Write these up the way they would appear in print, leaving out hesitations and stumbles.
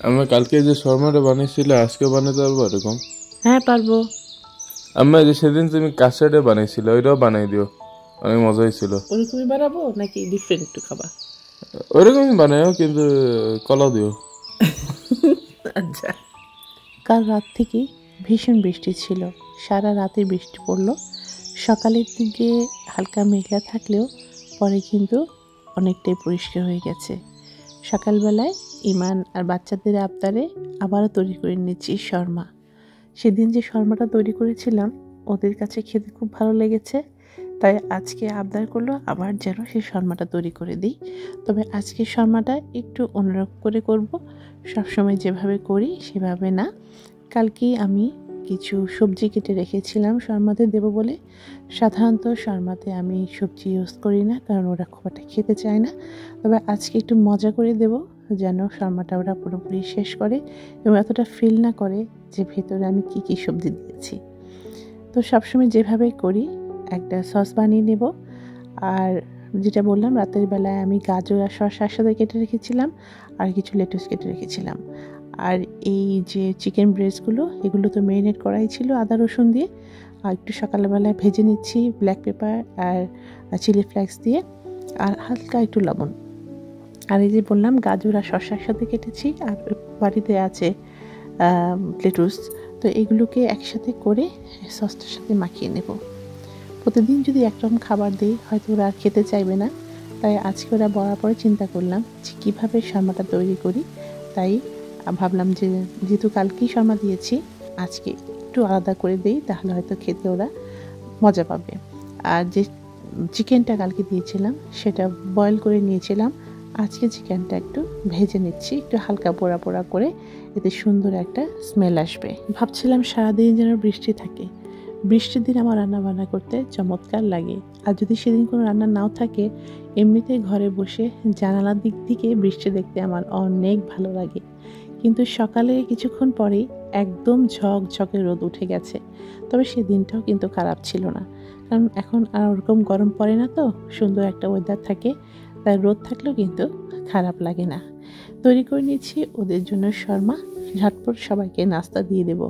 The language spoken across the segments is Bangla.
আমরা কালকে যে শর্মাটা বানিয়েছিলে আজকে বানাতে পারবো এরকম? হ্যাঁ পারবো। আমরা যে সেদিন তুমি কাস্টার্ডে বানাইছিলে ওইটাও বানাই দিও, অনেক মজা হয়েছিল। ওরকমই বানাবো নাকি ডিফারেন্ট একটু খাবা? ওইরকমই বানাইও, কিন্তু কলা দিও। আচ্ছা। কাল রাত থেকে ভীষণ বৃষ্টি ছিল, সারা রাতে বৃষ্টি পড়লো। সকালের দিকে হালকা মেঘলা থাকলেও পরে কিন্তু অনেকটাই পরিষ্কার হয়ে গেছে। সকালবেলায় ইমান আর বাচ্চাদের আবদারে আবারও তৈরি করে নিচ্ছি শর্মা। সেদিন যে শর্মাটা তৈরি করেছিলাম ওদের কাছে খেতে খুব ভালো লেগেছে, তাই আজকে আবদার করলো আবার যেন সেই শর্মাটা তৈরি করে দিই। তবে আজকে শর্মাটা একটু অন্যরকম করে করব, সবসময় যেভাবে করি সেভাবে না। কালকে আমি কিছু সবজি কেটে রেখেছিলাম শর্মাতে দেবো বলে। সাধারণত শর্মাতে আমি সবজি ইউজ করি না, কারণ ওরা খুব একটা খেতে চায় না। তবে আজকে একটু মজা করে দেব, যেন শর্মাটা ওরা পুরোপুরি শেষ করে এবং এতটা ফিল না করে যে ভেতরে আমি কি কি সবজি দিয়েছি। তো সবসময় যেভাবে করি, একটা সস বানিয়ে নেব। আর যেটা বললাম, রাতের বেলায় আমি গাজর আর শসা একসাথে কেটে রেখেছিলাম, আর কিছু লেটুস কেটে রেখেছিলাম। আর এই যে চিকেন ব্রেস্টগুলো, এগুলো তো মেরিনেট করাই ছিল আদা রসুন দিয়ে। আর একটু সকালবেলায় ভেজে নিচ্ছি ব্ল্যাক পেপার আর চিলি ফ্লেক্স দিয়ে, আর হালকা একটু লবণ। আর এই যে বললাম গাজর আর শসা একসাথে কেটেছি, আর বাড়িতে আছে লেটুস। তো এগুলোকে একসাথে করে সসটার সাথে মাখিয়ে নেব। প্রতিদিন যদি একরকম খাবার দিই হয়তো ওরা আর খেতে চাইবে না, তাই আজকে ওরা বলার পরে চিন্তা করলাম যে কীভাবে শর্মাটা তৈরি করি। তাই ভাবলাম যে যেহেতু কালকেই শর্মা দিয়েছি, আজকে একটু আলাদা করে দিই, তাহলে হয়তো খেতে ওরা মজা পাবে। আর যে চিকেনটা কালকে দিয়েছিলাম সেটা বয়েল করে নিয়েছিলাম, আজকে চিকেনটা একটু ভেজে নিচ্ছি, একটু হালকা পোড়া পোড়া করে, এতে সুন্দর একটা স্মেল আসবে। ভাবছিলাম সারাদিন যেন বৃষ্টি থাকে, বৃষ্টির দিন আমার রান্না বান্না করতে চমৎকার লাগে। আর যদি সেদিন কোনো রান্না নাও থাকে, এমনিতেই ঘরে বসে জানালার দিক থেকে বৃষ্টি দেখতে আমার অনেক ভালো লাগে। কিন্তু সকালে কিছুক্ষণ পরেই একদম ঝকঝকে রোদ উঠে গেছে। তবে সেদিনটাও কিন্তু খারাপ ছিল না, কারণ এখন আর ওরকম গরম পড়ে না, তো সুন্দর একটা ওয়েদার থাকে, তাই রোদ থাকলেও কিন্তু খারাপ লাগে না। তৈরি করে নিচ্ছি ওদের জন্য শর্মা, ঝটপট সবাইকে নাস্তা দিয়ে দেব।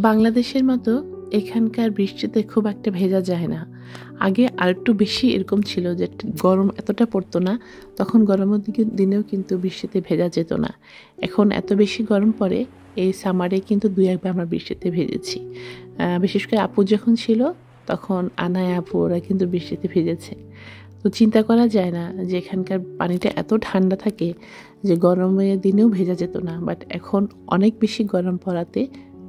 বাংলাদেশের মতো এখানকার বৃষ্টিতে খুব একটা ভেজা যায় না। আগে আর একটু বেশি এরকম ছিল যে গরম এতটা পড়তো না, তখন গরমের দিনেও কিন্তু বৃষ্টিতে ভেজা যেত না। এখন এত বেশি গরম পড়ে, এই সামারে কিন্তু দুই একবার আমরা বৃষ্টিতে ভেজেছি। বিশেষ করে আপু যখন ছিল তখন আনায় আপু ওরা কিন্তু বৃষ্টিতে ভিজেছে। তো চিন্তা করা যায় না যে এখানকার পানিটা এত ঠান্ডা থাকে যে গরমের দিনেও ভেজা যেত না, বাট এখন অনেক বেশি গরম পড়াতে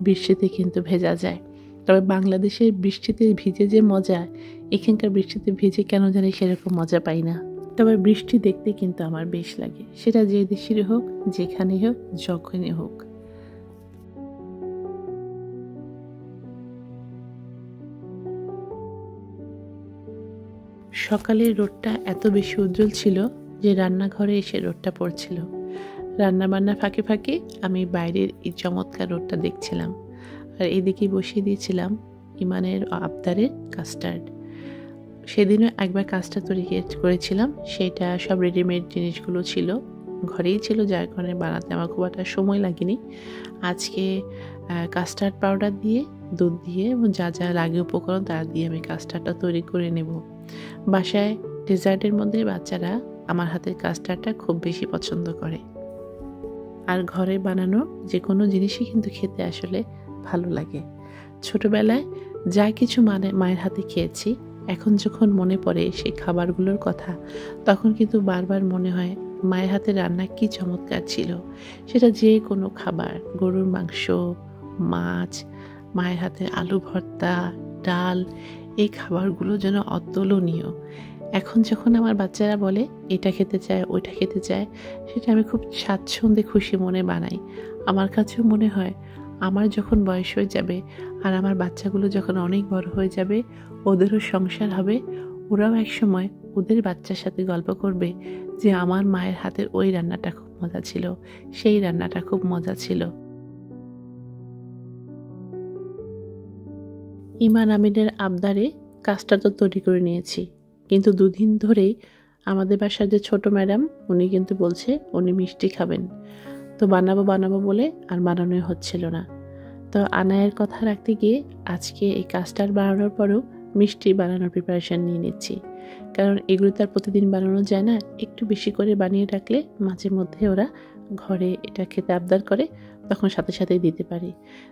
বৃষ্টিতে কিন্তু ভেজা যায়। তবে বাংলাদেশের বৃষ্টিতে ভিজে যে মজা, এখানকার বৃষ্টিতে ভিজে কেন জানি সেরকম মজা পাই না। তবে বৃষ্টি দেখতে কিন্তু আমার বেশ লাগে, সেটা যে দেশেরই হোক, যেখানেই হোক, যখনই হোক। সকালের রোদটা এত বেশি উজ্জ্বল ছিল যে রান্নাঘরে এসে রোদটা পড়ছিল। রান্না বান্না ফাঁকে ফাঁকে আমি বাইরের এই চমৎকার রোদটা দেখছিলাম, আর এদিকে বসিয়ে দিয়েছিলাম ইমানের আবদারের কাস্টার্ড। সেদিনও একবার কাস্টার্ড তৈরি করেছিলাম, সেটা সব রেডিমেড জিনিসগুলো ছিল, ঘরেই ছিল, যার কারণে বানাতে আমার খুব একটা সময় লাগেনি। আজকে কাস্টার্ড পাউডার দিয়ে, দুধ দিয়ে এবং যা যা লাগে উপকরণ তা দিয়ে আমি কাস্টার্ডটা তৈরি করে নেব। বাসায় ডেজার্টের মধ্যে বাচ্চারা আমার হাতের কাস্টার্ডটা খুব বেশি পছন্দ করে, আর ঘরে বানানো যে কোনো জিনিসই কিন্তু খেতে আসলে ভালো লাগে। ছোটবেলায় যা কিছু মায়ের হাতে খেয়েছি, এখন যখন মনে পড়ে সেই খাবারগুলোর কথা, তখন কিন্তু বারবার মনে হয় মায়ের হাতে রান্না কি চমৎকার ছিল। সেটা যে কোনো খাবার, গরুর মাংস, মাছ, মায়ের হাতে আলু ভর্তা, ডাল, এই খাবারগুলো যেন অতুলনীয়। এখন যখন আমার বাচ্চারা বলে এটা খেতে চায়, ওইটা খেতে চায়, সেটা আমি খুব স্বাচ্ছন্দ্যে খুশি মনে বানাই। আমার কাছেও মনে হয় আমার যখন বয়স হয়ে যাবে আর আমার বাচ্চাগুলো যখন অনেক বড় হয়ে যাবে, ওদেরও সংসার হবে, ওরাও একসময় ওদের বাচ্চার সাথে গল্প করবে যে আমার মায়ের হাতের ওই রান্নাটা খুব মজা ছিল, সেই রান্নাটা খুব মজা ছিল। ইমান আমিনের আবদারে কাস্টার্ড তো তৈরি করে নিয়েছি, কিন্তু দুদিন ধরেই আমাদের বাসার যে ছোট ম্যাডাম, উনি কিন্তু বলছে উনি মিষ্টি খাবেন। তো বানাবো বানাবো বলে আর বানানোই হচ্ছিল না। তো আনায়ের কথা রাখতে গিয়ে আজকে এই কাস্টার্ড বানানোর পরেও মিষ্টি বানানোর প্রিপারেশান নিয়ে নিচ্ছি, কারণ এগুলো তো আর প্রতিদিন বানানো যায় না। একটু বেশি করে বানিয়ে রাখলে মাঝে মধ্যে ওরা ঘরে এটা খেতে আবদার করে, তখন সাথে সাথেই দিতে পারি।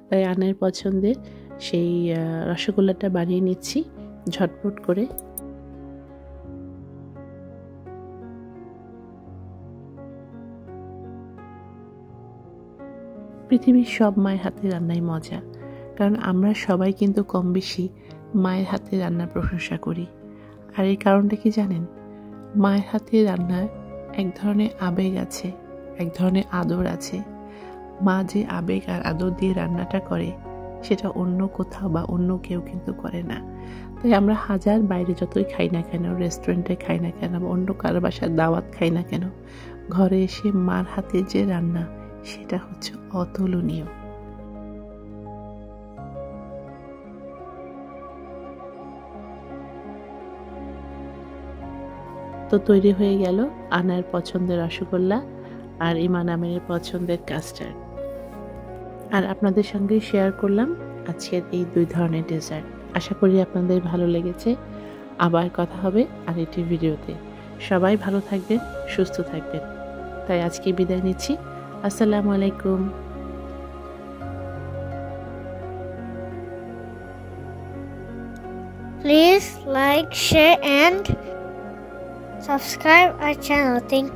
তাই আনায়ের পছন্দের সেই রসগোল্লাটা বানিয়ে নিচ্ছি ঝটপট করে। পৃথিবীর সব মায়ের হাতের রান্নাই মজা, কারণ আমরা সবাই কিন্তু কম বেশি মায়ের হাতে রান্নার প্রশংসা করি। আর এই কারণটা কি জানেন? মায়ের হাতে রান্নার এক ধরনের আবেগ আছে, এক ধরনের আদর আছে। মা যে আবেগ আর আদর দিয়ে রান্নাটা করে সেটা অন্য কোথাও বা অন্য কেউ কিন্তু করে না। তাই আমরা হাজার বাইরে যতই খাই না কেন, রেস্টুরেন্টে খাই না কেন, বা অন্য কারো বাসার দাওয়াত খাই না কেন, ঘরে এসে মার হাতে যে রান্না সেটা হচ্ছে অতুলনীয়। তো তৈরি হয়ে গেল আনার পছন্দের রসগোল্লা আর ইমান আমিরের পছন্দের কাস্টার্ড। আর আপনাদের সঙ্গে শেয়ার করলাম আজকের এই 2 ধরনের ডেজার্ট। আশা করি আপনাদের ভালো লেগেছে। আবার কথা হবে আরেকটি ভিডিওতে। সবাই ভালো থাকবেন, সুস্থ থাকবেন। তাই আজকে বিদায় নিচ্ছি। আসসালামু আলাইকুম। Please like, share and subscribe our channel. Thank